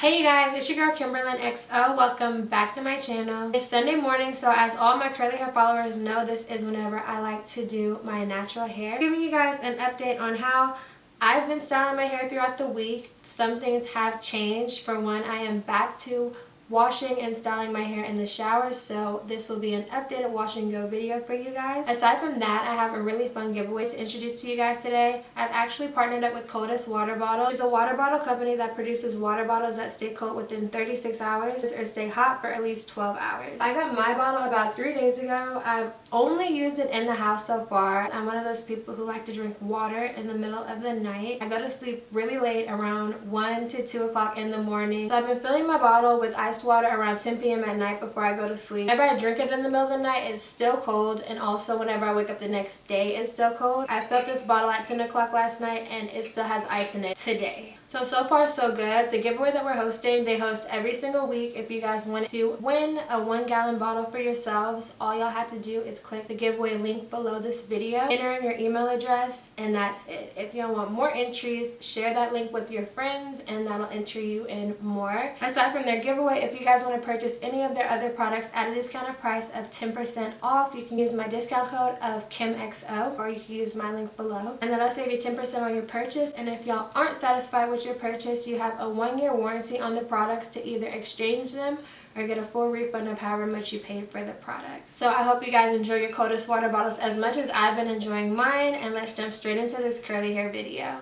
Hey you guys, it's your girl Kimberlyn XO. Welcome back to my channel. It's Sunday morning, so as all my curly hair followers know, this is whenever I like to do my natural hair. Giving you guys an update on how I've been styling my hair throughout the week. Some things have changed. For one, I am back to washing and styling my hair in the shower, so this will be an updated wash and go video for you guys. Aside from that, I have a really fun giveaway to introduce to you guys today. I've actually partnered up with Coldest Water Bottle, which is a water bottle company that produces water bottles that stay cold within 36 hours or stay hot for at least 12 hours. I got my bottle about 3 days ago. I've only used it in the house so far. I'm one of those people who like to drink water in the middle of the night. I go to sleep really late, around 1 to 2 o'clock in the morning. So I've been filling my bottle with ice water around 10 p.m. at night before I go to sleep. Whenever I drink it in the middle of the night, it's still cold, and also whenever I wake up the next day, it's still cold. I filled this bottle at 10 o'clock last night and it still has ice in it today. So far so good. The giveaway that we're hosting, they host every single week. If you guys want to win a 1-gallon bottle for yourselves, all y'all have to do is click the giveaway link below this video, enter in your email address, and that's it. If y'all want more entries, share that link with your friends and that'll enter you in more. Aside from their giveaway, if you guys want to purchase any of their other products at a discounted price of 10% off, you can use my discount code of KimXO, or you can use my link below, and that'll save you 10% on your purchase. And if y'all aren't satisfied with your purchase, you have a 1-year warranty on the products to either exchange them or get a full refund of however much you paid for the products. So I hope you guys enjoy your Coldest water bottles as much as I've been enjoying mine, and let's jump straight into this curly hair video.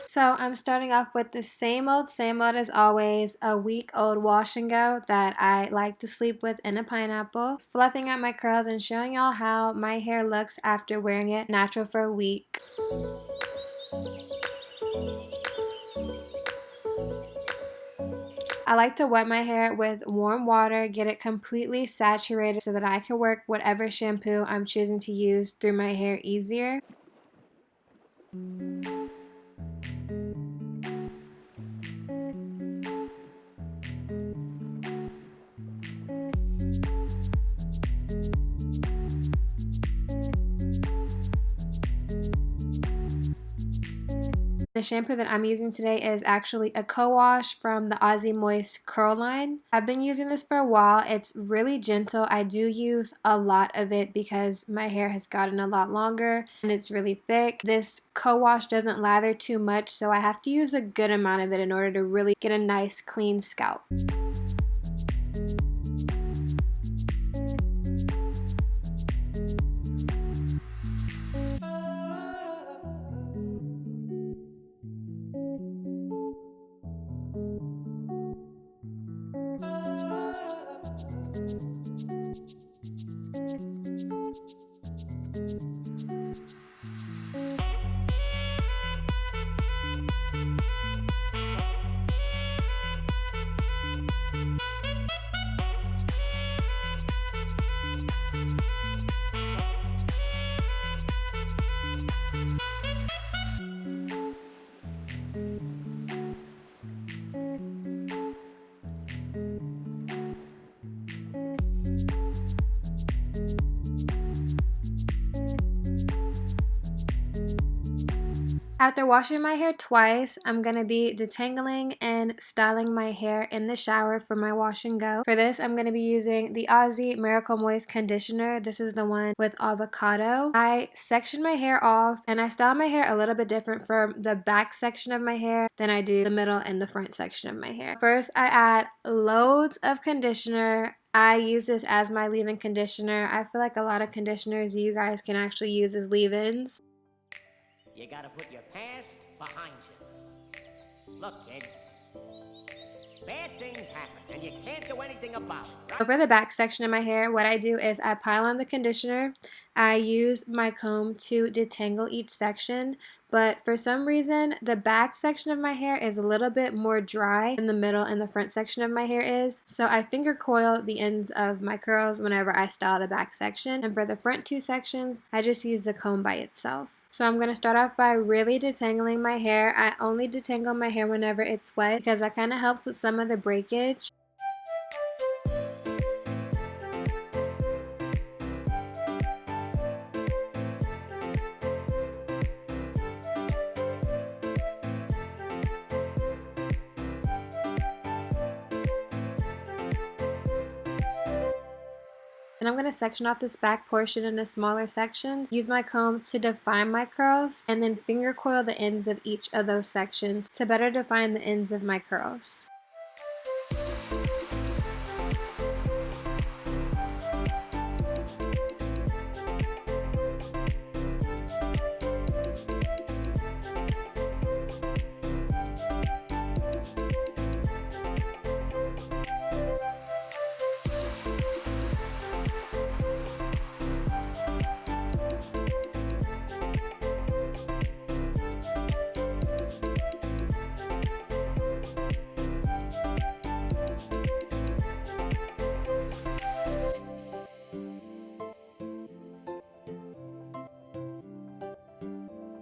So I'm starting off with the same old as always, a week-old wash and go that I like to sleep with in a pineapple, fluffing out my curls and showing y'all how my hair looks after wearing it natural for a week. I like to wet my hair with warm water, get it completely saturated so that I can work whatever shampoo I'm choosing to use through my hair easier. The shampoo that I'm using today is actually a co-wash from the Aussie Moist Curl line. I've been using this for a while. It's really gentle. I do use a lot of it because my hair has gotten a lot longer and it's really thick. This co-wash doesn't lather too much, so I have to use a good amount of it in order to really get a nice clean scalp. After washing my hair twice, I'm going to be detangling and styling my hair in the shower for my wash and go. For this, I'm going to be using the Aussie Miracle Moist Conditioner. This is the one with avocado. I section my hair off and I style my hair a little bit different from the back section of my hair than I do the middle and the front section of my hair. First, I add loads of conditioner. I use this as my leave-in conditioner. I feel like a lot of conditioners you guys can actually use as leave-ins. You gotta put your past behind you. Look, kid, bad things happen, and you can't do anything about it, right? For the back section of my hair, what I do is I pile on the conditioner. I use my comb to detangle each section, but for some reason, the back section of my hair is a little bit more dry than the middle and the front section of my hair is. So I finger coil the ends of my curls whenever I style the back section. And for the front two sections, I just use the comb by itself. So I'm going to start off by really detangling my hair. I only detangle my hair whenever it's wet because that kind of helps with some of the breakage. And I'm going to section off this back portion into smaller sections, use my comb to define my curls, and then finger coil the ends of each of those sections to better define the ends of my curls.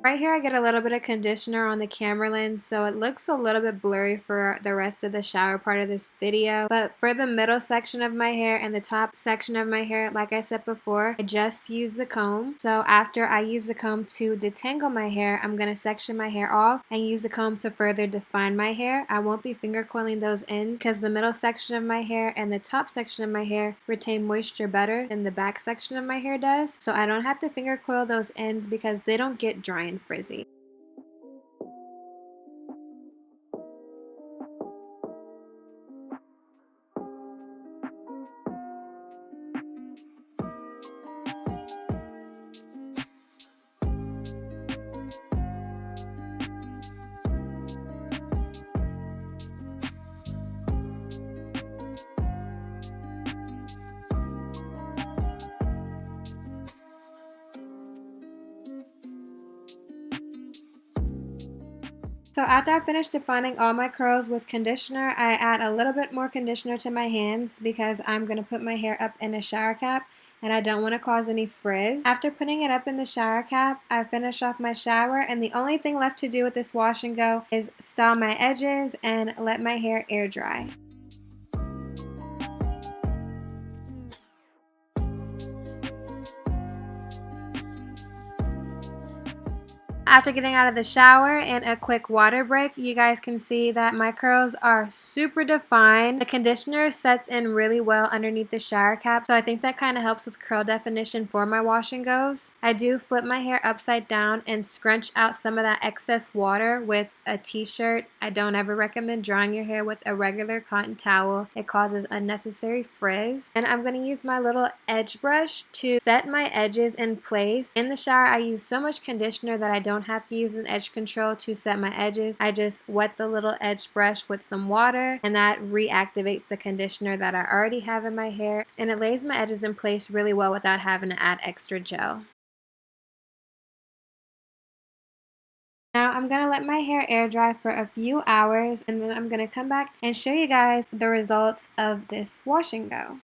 Right here I get a little bit of conditioner on the camera lens, so it looks a little bit blurry for the rest of the shower part of this video. But for the middle section of my hair and the top section of my hair, like I said before, I just use the comb. So after I use the comb to detangle my hair, I'm going to section my hair off and use the comb to further define my hair. I won't be finger coiling those ends because the middle section of my hair and the top section of my hair retain moisture better than the back section of my hair does. So I don't have to finger coil those ends because they don't get dry and frizzy. So after I finish defining all my curls with conditioner, I add a little bit more conditioner to my hands because I'm going to put my hair up in a shower cap and I don't want to cause any frizz. After putting it up in the shower cap, I finish off my shower and the only thing left to do with this wash and go is style my edges and let my hair air dry. After getting out of the shower and a quick water break, you guys can see that my curls are super defined. The conditioner sets in really well underneath the shower cap, so I think that kind of helps with curl definition for my wash and goes. I do flip my hair upside down and scrunch out some of that excess water with a t-shirt. I don't ever recommend drying your hair with a regular cotton towel. It causes unnecessary frizz. And I'm going to use my little edge brush to set my edges in place. In the shower, I use so much conditioner that I don't have to use an edge control to set my edges. I just wet the little edge brush with some water and that reactivates the conditioner that I already have in my hair, and it lays my edges in place really well without having to add extra gel. Now I'm going to let my hair air dry for a few hours and then I'm going to come back and show you guys the results of this wash and go.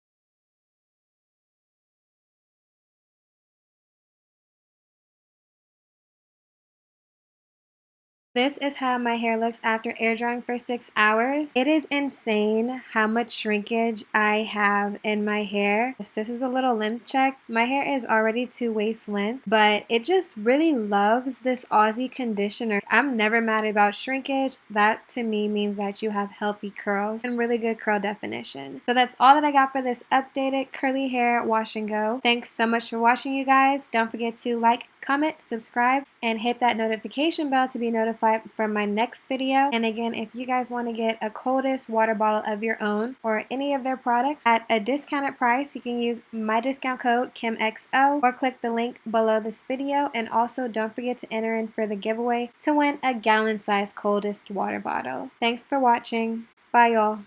This is how my hair looks after air drying for 6 hours. It is insane how much shrinkage I have in my hair. This is a little length check. My hair is already to waist length, but it just really loves this Aussie conditioner. I'm never mad about shrinkage. That to me means that you have healthy curls and really good curl definition. So that's all that I got for this updated curly hair wash and go. Thanks so much for watching, you guys. Don't forget to like, comment, subscribe, and hit that notification bell to be notified from my next video. And again, if you guys want to get a coldest water bottle of your own or any of their products at a discounted price, you can use my discount code KIMXO or click the link below this video. And also don't forget to enter in for the giveaway to win a gallon-sized coldest water bottle. Thanks for watching. Bye y'all.